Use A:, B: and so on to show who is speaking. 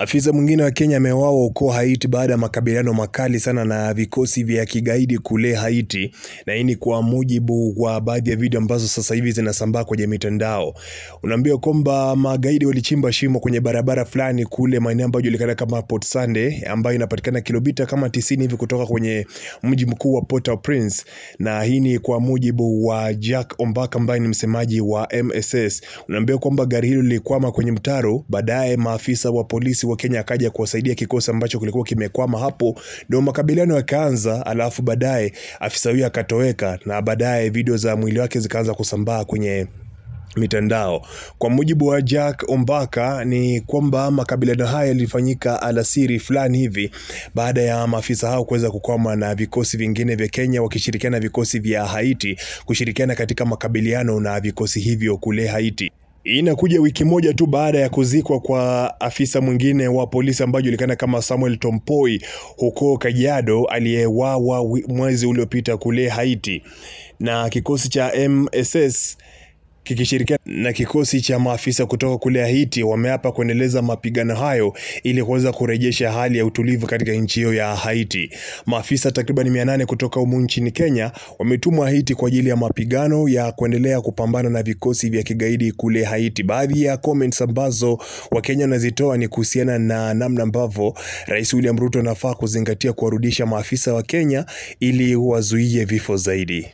A: Afisa mwingine wa Kenya ameuawa huko Haiti baada ya makabiliano makali sana na vikosi vya kigaidi kule Haiti, na hii ni kwa mujibu wa baadhi ya video ambazo sasa hivi zinasambaa kwenye mitandao. Unaambiwa kwamba magaidi walichimba shimo kwenye barabara fulani kule maeneo ambayo yanajulikana kama Port Sunday, ambayo inapatikana kilomita kama 90 hivi kutoka kwenye mji mkuu wa Port-au-Prince, na hii ni kwa mujibu wa Jack Ombaka ambaye ni msemaji wa MSS. Unaambiwa kwamba gari hilo lilikwama kwenye mtaro, baadaye maafisa wa polisi wa Kenya akaja kuwasaidia kikosi ambacho kilikuwa kimekwama hapo, ndio makabiliano yakaanza, alafu baadaye afisa huyo akatoweka, na baadaye video za mwili wake zikaanza kusambaa kwenye mitandao. Kwa mujibu wa Jack Ombaka ni kwamba makabiliano haya yalifanyika alasiri fulani hivi baada ya maafisa hao kuweza kukwama na vikosi vingine vya Kenya wakishirikiana na vikosi vya Haiti kushirikiana katika makabiliano na vikosi hivyo kule Haiti. Inakuja wiki moja tu baada ya kuzikwa kwa afisa mwingine wa polisi ambaye anajulikana kama Samuel Tompoi huko Kajiado, aliyeuawa mwezi uliopita kule Haiti, na kikosi cha MSS kikishirikiana na kikosi cha maafisa kutoka kule Haiti wameapa kuendeleza mapigano hayo ili kuweza kurejesha hali ya utulivu katika nchi hiyo ya Haiti. Maafisa takriban 800 kutoka humu nchini Kenya wametumwa Haiti kwa ajili ya mapigano ya kuendelea kupambana na vikosi vya kigaidi kule Haiti. Baadhi ya comments ambazo Wakenya wanazitoa ni kuhusiana na namna ambavyo Rais William Ruto anafaa kuzingatia kuwarudisha maafisa wa Kenya ili wazuie vifo zaidi.